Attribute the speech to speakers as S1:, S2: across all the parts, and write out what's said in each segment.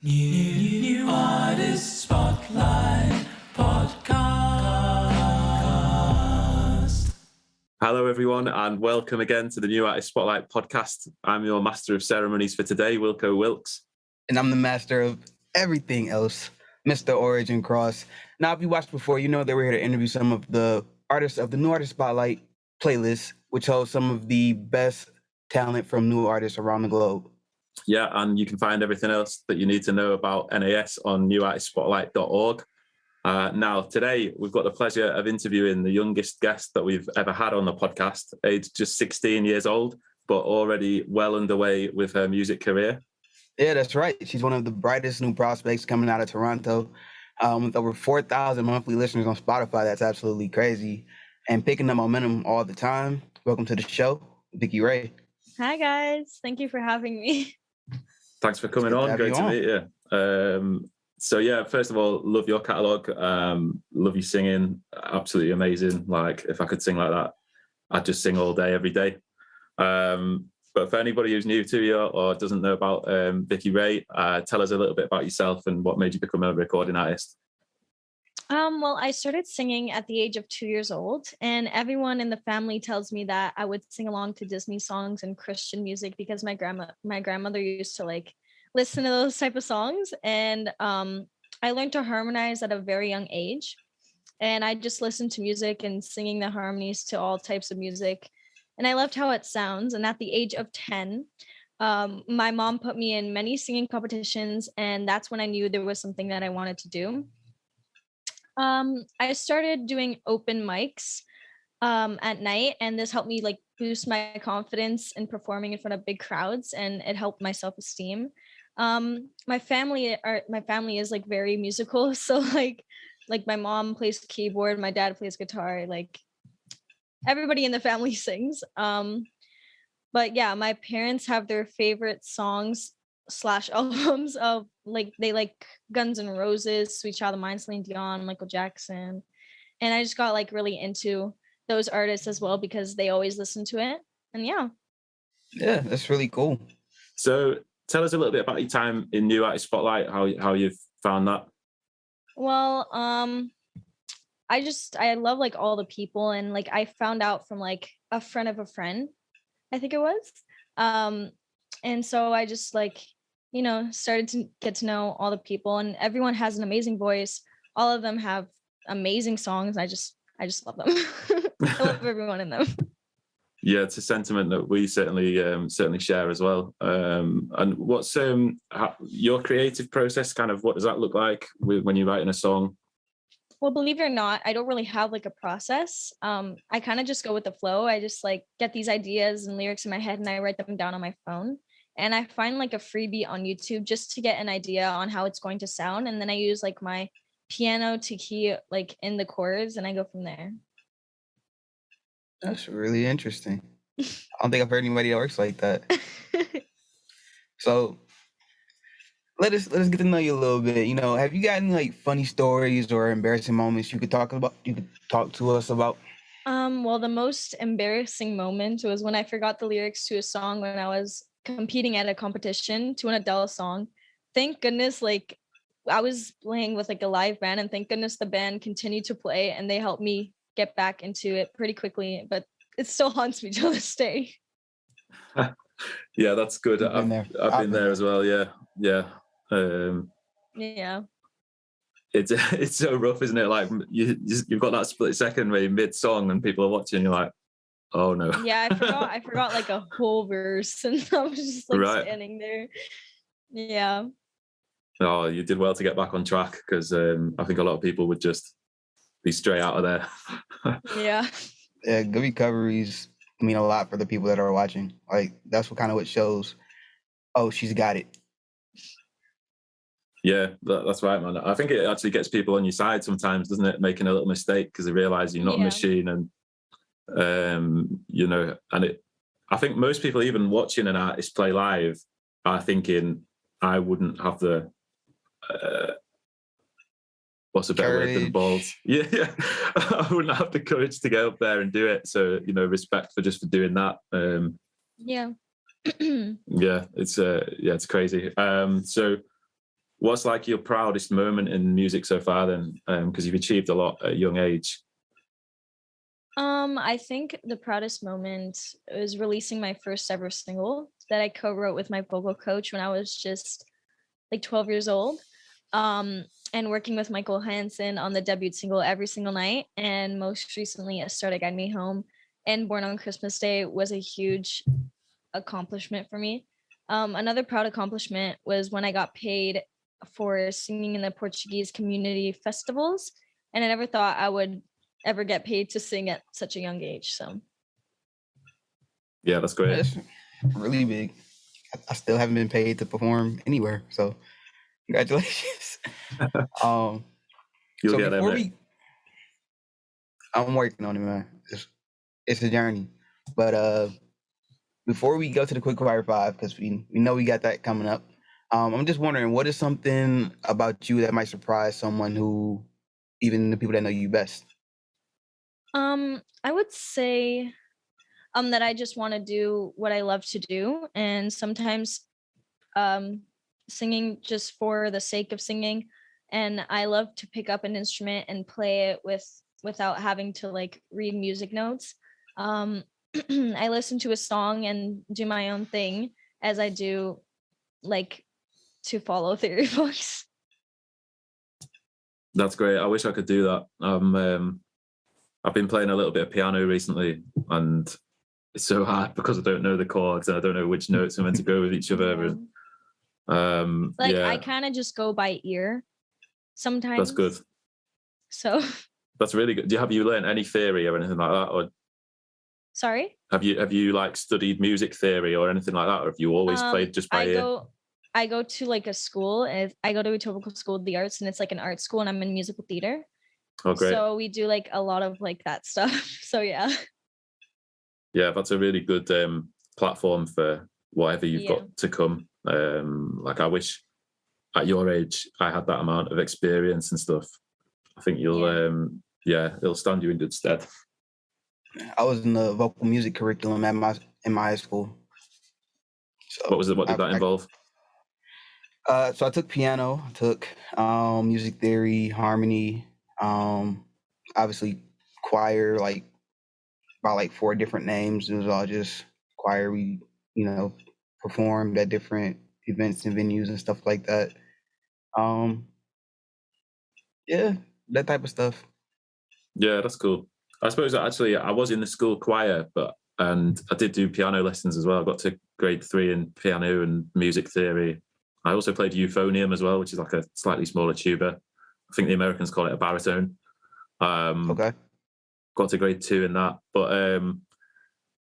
S1: New Artist Spotlight Podcast.
S2: Hello, everyone, and welcome again to the New Artist Spotlight Podcast. I'm your Master of Ceremonies for today, Wilko Wilkes.
S3: And I'm the master of everything else, Mr. Origin Cross. Now, if you watched before, you know that we're here to interview some of the artists of the New Artist Spotlight playlist, which holds some of the best talent from new artists around the globe.
S2: Yeah, and you can find everything else that you need to know about NAS on newartistspotlight.org. Now, today, we've got the pleasure of interviewing the youngest guest that we've ever had on the podcast, aged just 16 years old, but already well underway with her music career.
S3: Yeah, that's right. She's one of the brightest new prospects coming out of Toronto. With over 4,000 monthly listeners on Spotify, that's absolutely crazy. And picking up momentum all the time. Welcome to the show, Vicky Rai.
S4: Hi, guys. Thank you for having me.
S2: Thanks for coming on. Great to meet you. So yeah, first of all, love your catalogue. Love you singing. Absolutely amazing. Like, if I could sing like that, I'd just sing all day, every day. But for anybody who's new to you or doesn't know about Vicky Rai, tell us a little bit about yourself and what made you become a recording artist.
S4: Well, I started singing at the age of 2 years old, and everyone in the family tells me that I would sing along to Disney songs and Christian music because my grandmother used to like listen to those type of songs. And I learned to harmonize at a very young age, and I just listened to music and singing the harmonies to all types of music, and I loved how it sounds. And at the age of 10, my mom put me in many singing competitions, and that's when I knew there was something that I wanted to do. I started doing open mics at night, and this helped me like boost my confidence in performing in front of big crowds, and it helped my self-esteem. My family is like very musical, so like my mom plays keyboard, my dad plays guitar, like everybody in the family sings. But yeah, my parents have their favorite songs / albums of like, they like Guns N' Roses, Sweet Child of Mine, Celine Dion, Michael Jackson. And I just got like really into those artists as well because they always listen to it. And yeah,
S3: that's really cool.
S2: So tell us a little bit about your time in New Artist Spotlight, how you've found that.
S4: Well, I love like all the people, and like I found out from like a friend of a friend, I think it was. And so I just like, started to get to know all the people, and everyone has an amazing voice. All of them have amazing songs. I just love them. I love everyone in them.
S2: Yeah, it's a sentiment that we certainly share as well. And what's your creative process? Kind of, what does that look like when you're writing a song?
S4: Well, believe it or not, I don't really have like a process. I kind of just go with the flow. I just like get these ideas and lyrics in my head, and I write them down on my phone. And I find like a freebie on YouTube just to get an idea on how it's going to sound. And then I use like my piano to key like in the chords, and I go from there.
S3: That's really interesting. I don't think I've heard anybody that works like that. So let us get to know you a little bit. Have you got any like funny stories or embarrassing moments you could talk to us about?
S4: Well, the most embarrassing moment was when I forgot the lyrics to a song when I was competing at a competition to an Adele song. Thank goodness, like I was playing with like a live band, and thank goodness the band continued to play, and they helped me get back into it pretty quickly. But it still haunts me to this day.
S2: Yeah, that's good. I've been there as well. Yeah.
S4: Yeah.
S2: It's so rough, isn't it? Like you've got that split second where you're mid song and people are watching, and you're like, oh no.
S4: Yeah, I forgot like a whole verse, and I was just like standing there. Yeah.
S2: Oh, you did well to get back on track, because I think a lot of people would just be straight out of there.
S4: Yeah.
S3: Yeah, good recoveries mean a lot for the people that are watching. Like, that's what shows, oh, she's got it.
S2: Yeah, that's right, man. I think it actually gets people on your side sometimes, doesn't it? Making a little mistake because they realize you're not a machine, and I think most people, even watching an artist play live, are thinking, I wouldn't have the what's a better word than balls? Yeah. I wouldn't have the courage to get up there and do it. So, respect for doing that.
S4: Yeah.
S2: Yeah, it's crazy. So What's like your proudest moment in music so far then? Because you've achieved a lot at a young age.
S4: I think the proudest moment was releasing my first ever single that I co-wrote with my vocal coach when I was just like 12 years old. And working with Michael Hansen on the debut single Every Single Night, and most recently Start to Guide Me Home and Born on Christmas Day was a huge accomplishment for me. Another proud accomplishment was when I got paid for singing in the Portuguese community festivals, and I never thought I would ever get paid to sing at such a young age. So
S2: Yeah, that's great.
S3: That's really big. I still haven't been paid to perform anywhere, so congratulations.
S2: You'll
S3: So
S2: get there,
S3: before
S2: mate.
S3: I'm working on it, man. It's a journey. But before we go to the quick fire five, because we know we got that coming up, I'm just wondering, what is something about you that might surprise someone who, even the people that know you best?
S4: I would say that I just want to do what I love to do, and sometimes um singing just for the sake of singing, and I love to pick up an instrument and play it without having to like read music notes. um I listen to a song and do my own thing as I do like to follow theory books.
S2: That's great. I wish I could do that. I've been playing a little bit of piano recently, and it's so hard because I don't know the chords and I don't know which notes are meant to go with each other.
S4: Like
S2: Yeah,
S4: I kind of just go by ear sometimes.
S2: that's good.
S4: So
S2: That's really good. Have you learned any theory or anything like that, or
S4: sorry.
S2: have you like studied music theory or anything like that, or have you always played just by ear?
S4: I go to like a school, and I go to a typical school of the arts, and it's like an art school, and I'm in musical theater.
S2: Oh, great.
S4: So we do like a lot of like that stuff. So yeah.
S2: Yeah, that's a really good platform for whatever you've got to come. Like I wish at your age I had that amount of experience and stuff. I think you'll it'll stand you in good stead.
S3: I was in the vocal music curriculum in my high school. So
S2: What was it? What did that involve?
S3: So I took piano, I took music theory, harmony, obviously choir, like about like 4 different names. It was all just choir. We, performed at different events and venues and stuff like that. Yeah, that type of stuff.
S2: Yeah, that's cool. I suppose actually I was in the school choir, and I did do piano lessons as well. I got to grade 3 in piano and music theory. I also played euphonium as well, which is like a slightly smaller tuba. I think the Americans call it a baritone.
S3: Okay.
S2: Got to grade 2 in that. But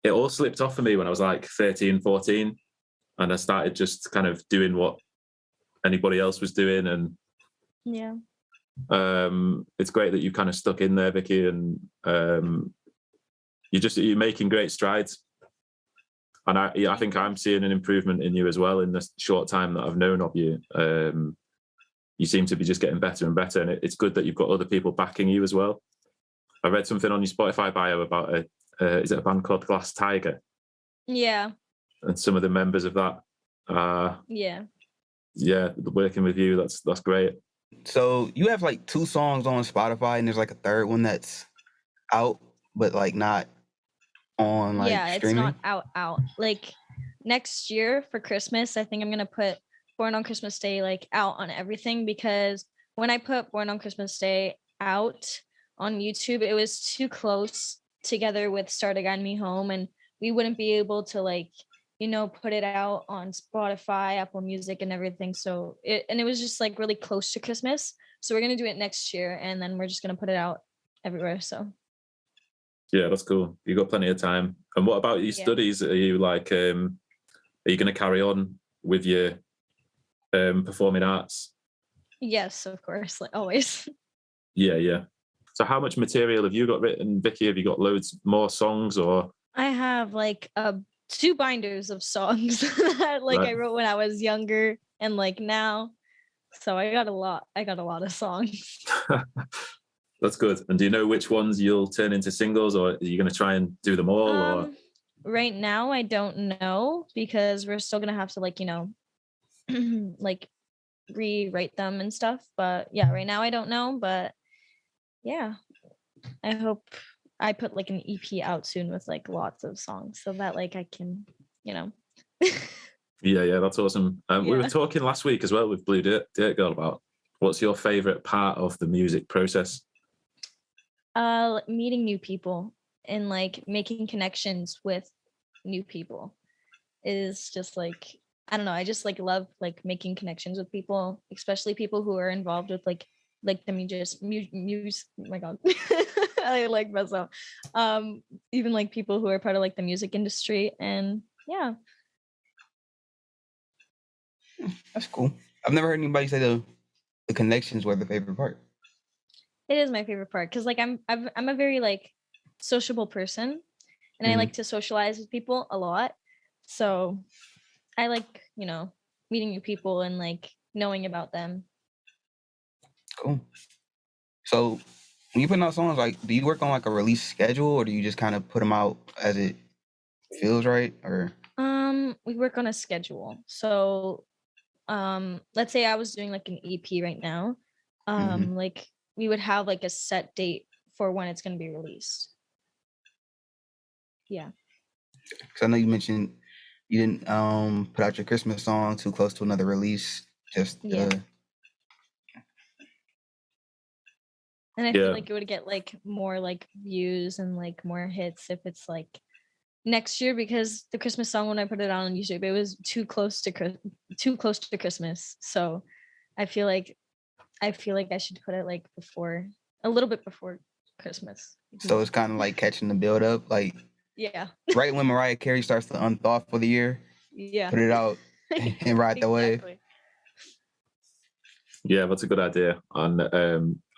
S2: it all slipped off for me when I was like 13, 14. And I started just kind of doing what anybody else was doing. And
S4: Yeah.
S2: it's great that you kind of stuck in there, Vicky, and you're making great strides. And I think I'm seeing an improvement in you as well in the short time that I've known of you. You seem to be just getting better and better, and it's good that you've got other people backing you as well. I read something on your Spotify bio about is it a band called Glass Tiger?
S4: Yeah.
S2: And some of the members of that. Yeah, working with you, that's great.
S3: So you have like 2 songs on Spotify, and there's like a third one that's out, but like not on like streaming.
S4: It's not out. Like next year for Christmas, I think I'm gonna put Born on Christmas Day like out on everything, because when I put Born on Christmas Day out on YouTube, it was too close together with Start to Guide Me Home, and we wouldn't be able to like put it out on Spotify, Apple Music, and everything. So it was just like really close to Christmas. So we're gonna do it next year, and then we're just gonna put it out everywhere. So
S2: yeah, that's cool. You got plenty of time. And what about your studies? Are you like are you going to carry on with your performing arts?
S4: Yes, of course, like always.
S2: Yeah. So how much material have you got written, Vicky? Have you got loads more songs, or?
S4: I have like 2 binders of songs that I wrote when I was younger and like now. So I got a lot of songs.
S2: That's good. And do you know which ones you'll turn into singles, or are you going to try and do them all? Or
S4: right now I don't know, because we're still going to have to like rewrite them and stuff. But yeah, right now I don't know. But yeah, I hope I put like an EP out soon with like lots of songs so that like I can, you know.
S2: Yeah, that's awesome. We were
S4: Yeah.
S2: talking last week as well with Blue Dirt Girl about what's your favorite part of the music process?
S4: Meeting new people and like making connections with new people is just like, I don't know, I just like love like making connections with people, especially people who are involved with like the music. Oh my god. I like myself. Even like people who are part of like the music industry, and yeah.
S3: That's cool. I've never heard anybody say the connections were the favorite part.
S4: It is my favorite part because like I'm a very like sociable person, and I like to socialize with people a lot. So I like, you know, meeting new people and like knowing about them.
S3: Cool. So when you put out songs, like, do you work on like a release schedule, or do you just kind of put them out as it feels right? Or
S4: We work on a schedule. So let's say I was doing like an EP right now. Like we would have like a set date for when it's going to be released. Yeah.
S3: because I know you mentioned you didn't put out your Christmas song too close to another release. Just
S4: Yeah. And I
S2: Yeah.
S4: feel like it would get like more like views and like more hits if it's like next year, because the Christmas song, when I put it on YouTube, it was too close to Christmas. So I feel like I should put it like before, a little bit before Christmas.
S3: so it's kind of like catching the build up, like
S4: Yeah.
S3: right when Mariah Carey starts to unthaw for the year,
S4: Yeah.
S3: put it out and ride the wave.
S4: Exactly.
S2: Yeah, that's a good idea. And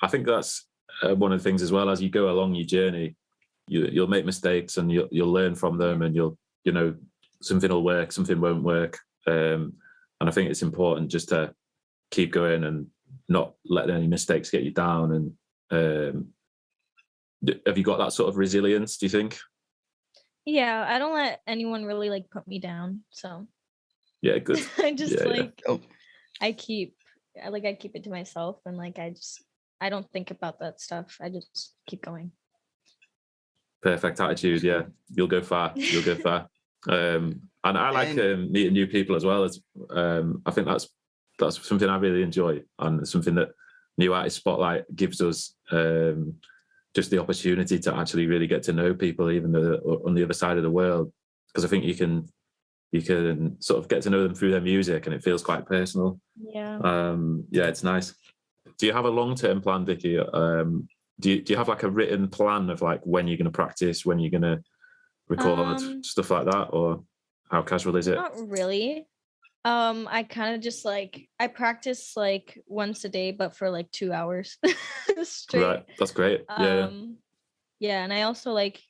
S2: I think that's one of the things as well. As you go along your journey, you'll make mistakes and you'll learn from them, and you know, something will work, something won't work. And I think it's important just to keep going and not let any mistakes get you down. And have you got that sort of resilience, do you think?
S4: Yeah, I don't let anyone really like put me down. So
S2: Yeah, good.
S4: I just
S2: Yeah,
S4: like
S3: Oh,
S4: I keep it to myself, and like I don't think about that stuff. I just keep going.
S2: Perfect attitude. Yeah, you'll go far. You'll go far. And I like meeting new people as well. I think that's something I really enjoy, and something that New Artist Spotlight gives us, just the opportunity to actually really get to know people, even though they're on the other side of the world. Because I think you can sort of get to know them through their music, and it feels quite personal.
S4: Yeah.
S2: Yeah, it's nice. Do you have a long-term plan, Vicky? Do you have like a written plan of like when you're going to practice, when you're going to record, stuff like that, or how casual is it?
S4: Not really. I kind of just like I practice like once a day, but for like 2 hours straight.
S2: Right, that's great. Yeah.
S4: Yeah, and I also like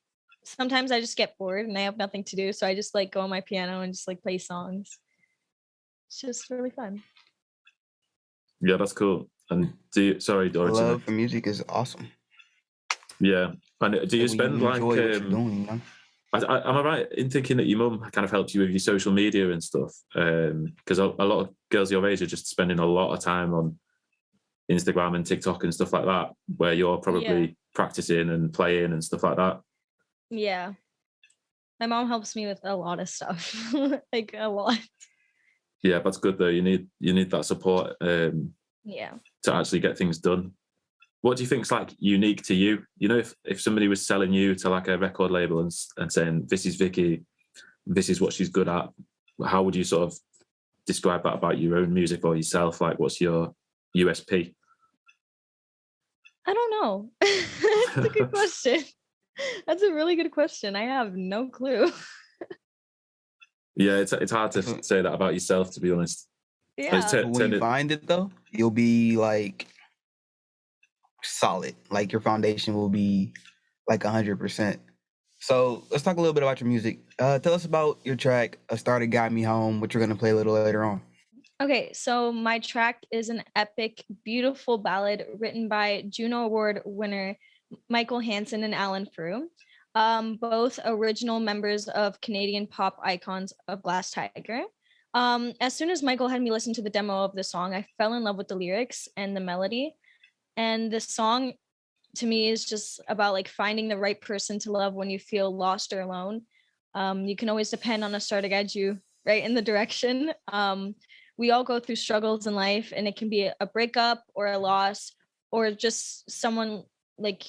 S4: sometimes I just get bored and I have nothing to do, so I just like go on my piano and just like play songs. It's just really fun.
S2: Yeah, that's cool. And sorry, Dorothy.
S3: love for music is awesome.
S2: Yeah, and do you spend like?
S3: Enjoy what you're doing, you know?
S2: Am I right in thinking that your mum kind of helped you with your social media and stuff? Because a lot of girls your age are just spending a lot of time on Instagram and TikTok and stuff like that, where you're probably practicing and playing and stuff like that.
S4: Yeah. My mom helps me with a lot of stuff, like a lot.
S2: Yeah, that's good though. You need that support.
S4: Yeah.
S2: To actually get things done. What do you think's like unique to you? You know, if somebody was selling you to like a record label and saying, this is Vicky, this is what she's good at, how would you sort of describe that about your own music or yourself? Like, what's your USP?
S4: I don't know. That's a good question. That's a really good question. I have no clue.
S2: Yeah, it's hard to say that about yourself, to be honest.
S4: Yeah.
S3: When you find it though, you'll be like solid. Like your foundation will be like 100%. So let's talk a little bit about your music. Tell us about your track, "A Started Got Me Home," which we're gonna play a little later on.
S4: Okay, so my track is an epic, beautiful ballad written by Juno Award winner Michael Hansen and Alan Frew, both original members of Canadian pop icons of Glass Tiger. As soon as Michael had me listen to the demo of the song, I fell in love with the lyrics and the melody. And the song to me is just about like finding the right person to love when you feel lost or alone. You can always depend on a star to guide you right in the direction. We all go through struggles in life, and it can be a breakup or a loss, or just someone like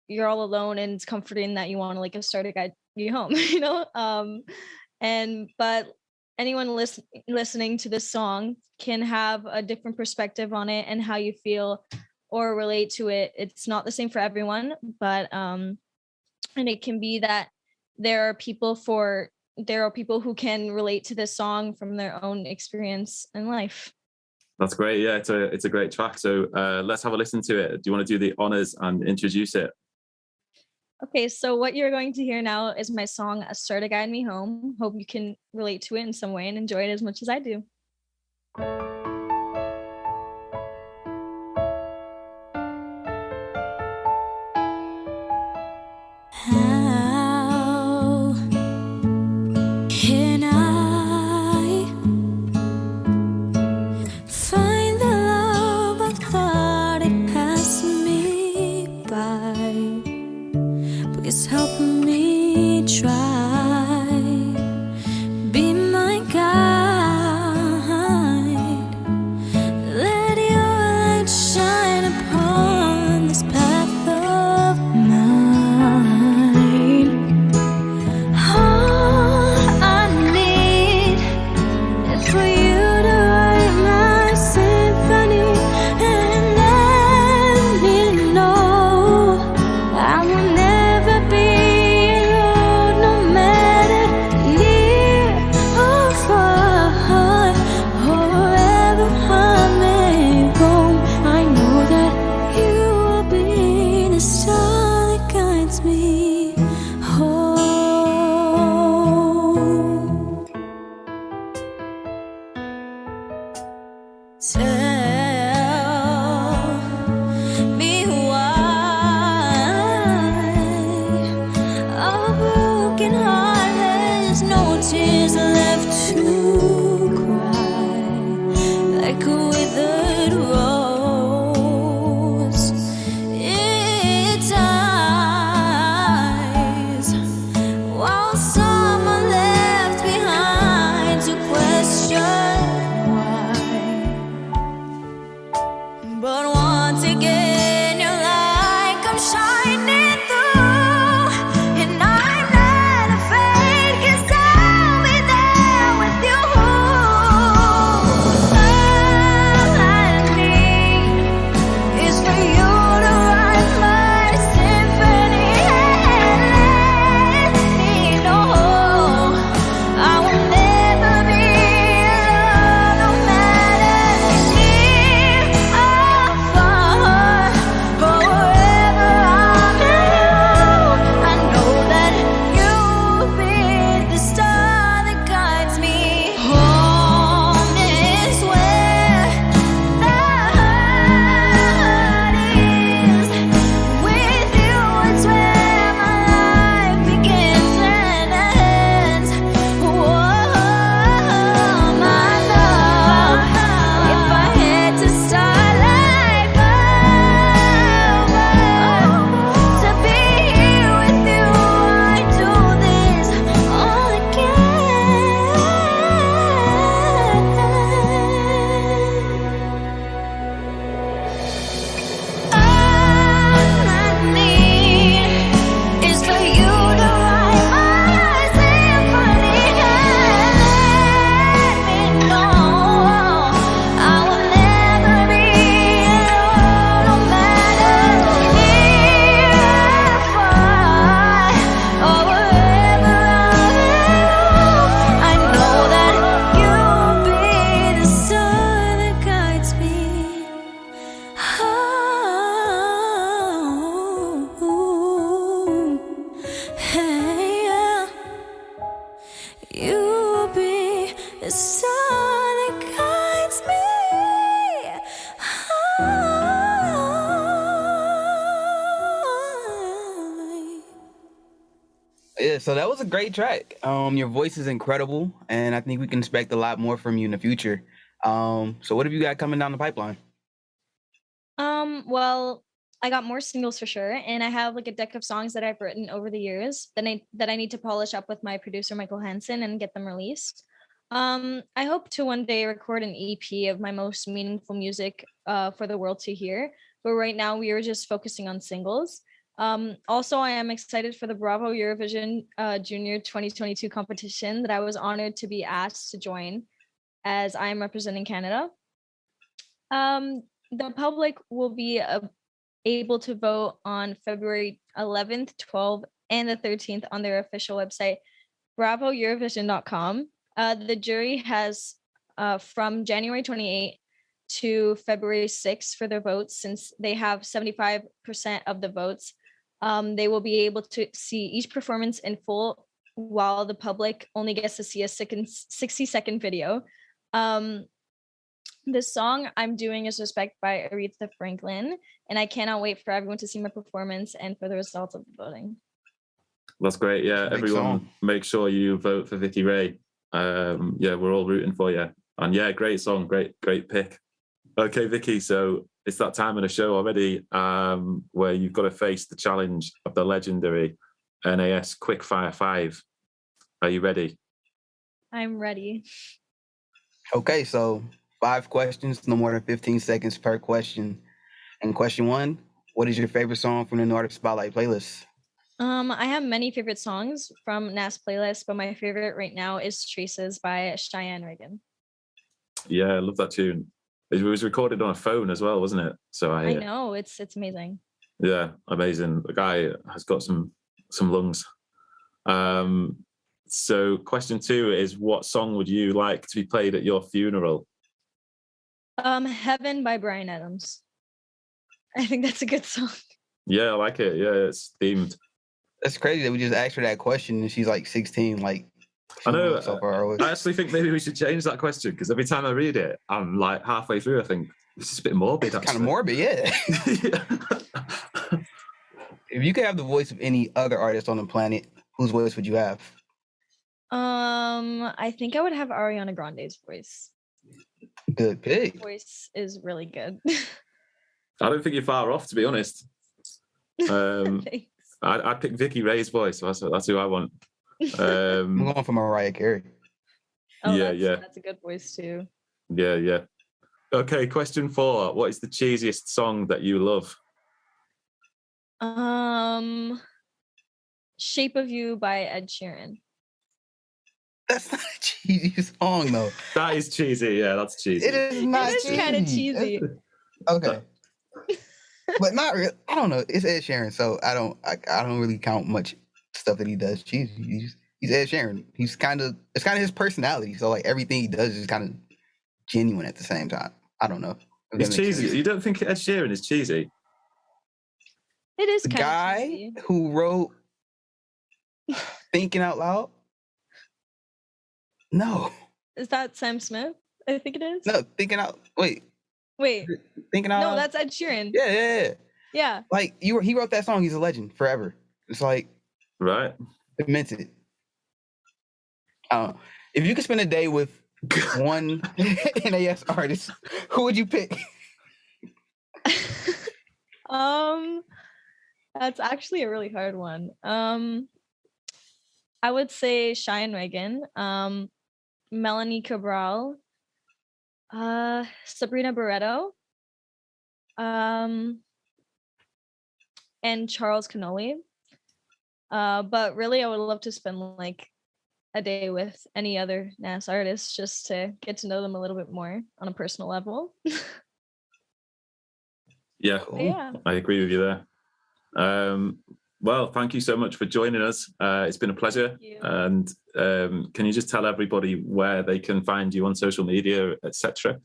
S4: you're all alone, and it's comforting that you want like a star to guide you home, you know? But anyone listening to this song can have a different perspective on it and how you feel or relate to it. It's not the same for everyone, but and it can be that there are people who can relate to this song from their own experience in life.
S2: That's great. Yeah, it's a great track. So let's have a listen to it. Do you want to do the honors and introduce it?
S4: Okay, so what you're going to hear now is my song, A Star to Guide Me Home. Hope you can relate to it in some way and enjoy it as much as I do.
S5: How can I find the love I thought it passed me by? Please help me try. Be my guide. Let your light shine upon this path of mine. All I need is for you to write my symphony and let me know I will never be alone, no matter near or far, wherever I may go. I know that you will be the star that guides me home. Tell me why a broken heart has no tears left to cry, like a withered rose. It dies while some are left behind to question why. But once again, your light comes shining through, and I'm not afraid, 'cause I'll be there with you. All I need is for you to write my symphony and let me know I will never be alone, no matter near or far,
S3: so that was a great track. Your voice is incredible, and I think we can expect a lot more from you in the future. So what have you got coming down the pipeline?
S4: Well, I got more singles for sure, and I have like a deck of songs that I've written over the years that I need to polish up with my producer Michael Hansen and get them released. I hope to one day record an EP of my most meaningful music for the world to hear. But right now we are just focusing on singles. Also, I am excited for the Bravo Eurovision Junior 2022 competition that I was honored to be asked to join, as I am representing Canada. The public will be able to vote on February 11th, 12th, and the 13th on their official website, bravoeurovision.com. The jury has from January 28th to February 6th for their votes. Since they have 75% of the votes, they will be able to see each performance in full, while the public only gets to see a 60-second video. The song I'm doing is Respect by Aretha Franklin, and I cannot wait for everyone to see my performance and for the results of the voting.
S2: That's great. Yeah, everyone, make sure you vote for Vicky Rai. Yeah, we're all rooting for you. And yeah, great song, great pick. Okay, Vicky, so it's that time of the show already where you've got to face the challenge of the legendary NAS Quickfire 5. Are you ready?
S4: I'm ready.
S3: Okay, so 5 questions, no more than 15 seconds per question. And question 1, what is your favorite song from the New Artist Spotlight playlist?
S4: I have many favorite songs from NAS playlist, but my favorite right now is Traces by Cheyenne Reagan.
S2: Yeah, I love that tune. It was recorded on a phone as well, wasn't it? So I
S4: know, it's amazing.
S2: Yeah, amazing. The guy has got some lungs. So question 2 is, what song would you like to be played at your funeral?
S4: Heaven by Bryan Adams. I think that's a good song.
S2: Yeah, I like it. Yeah, it's themed.
S3: That's crazy that we just asked her that question and she's like 16. Like,
S2: I know.
S3: So far away.
S2: I actually think maybe we should change that question, because every time I read it, I'm like halfway through, I think this is a bit morbid.
S3: It's kind of morbid, yeah.
S2: Yeah.
S3: If you could have the voice of any other artist on the planet, whose voice would you have?
S4: I think I would have Ariana Grande's voice.
S3: Good pick.
S4: Her voice is really good.
S2: I don't think you're far off, to be honest. I picked Vicky Rai's voice. So that's who I want.
S3: I'm going for Mariah Carey.
S4: That's a good voice too.
S2: Yeah. Okay, question 4. What is the cheesiest song that you love?
S4: Shape of You by Ed Sheeran.
S3: That's not a cheesy song, though.
S2: That is cheesy. Yeah, that's cheesy.
S3: It is not cheesy.
S4: It is kind of cheesy.
S3: Okay. But not really. I don't know. It's Ed Sheeran, so I don't really count much stuff that he does cheesy. He's Ed Sheeran. It's kind of his personality. So like everything he does is kind of genuine at the same time. I don't know.
S2: It's cheesy. You don't think Ed Sheeran is cheesy?
S4: It is
S3: the
S4: kind
S3: guy
S4: of cheesy.
S3: who wrote Thinking Out Loud. No.
S4: Is that Sam Smith? I think it is.
S3: No, Thinking Out. Wait. Thinking Out
S4: No,
S3: Loud.
S4: that's Ed Sheeran.
S3: Yeah. Like he wrote that song. He's a legend forever. It's like
S2: right.
S3: Demented. If you could spend a day with one NAS artist, who would you pick?
S4: That's actually a really hard one. I would say Cheyenne Reagan, Melanie Cabral, Sabrina Barreto, and Charles Connolly. But really, I would love to spend like a day with any other NAS artists just to get to know them a little bit more on a personal level.
S2: Yeah,
S4: Yeah.
S2: I agree with you there. Well, thank you so much for joining us. It's been a pleasure. And can you just tell everybody where they can find you on social media, etc.?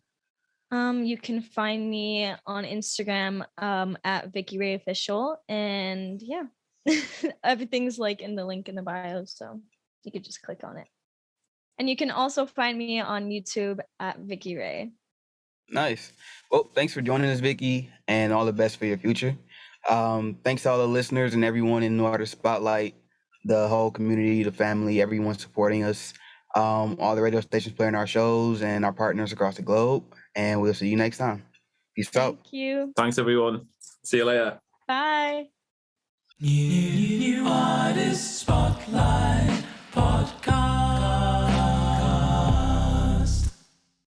S4: You can find me on Instagram at Vicky Rai Official, and yeah, everything's like in the link in the bio, so you could just click on it. And you can also find me on YouTube at Vicky Rai.
S3: Nice. Well, thanks for joining us, Vicky, and all the best for your future. Thanks to all the listeners and everyone in New Artist Spotlight. the whole community, the family, everyone supporting us, all the radio stations playing our shows, and our partners across the globe. And we'll see you next time. Peace out.
S4: Thank you.
S2: Thanks, everyone. See you later.
S4: Bye.
S1: New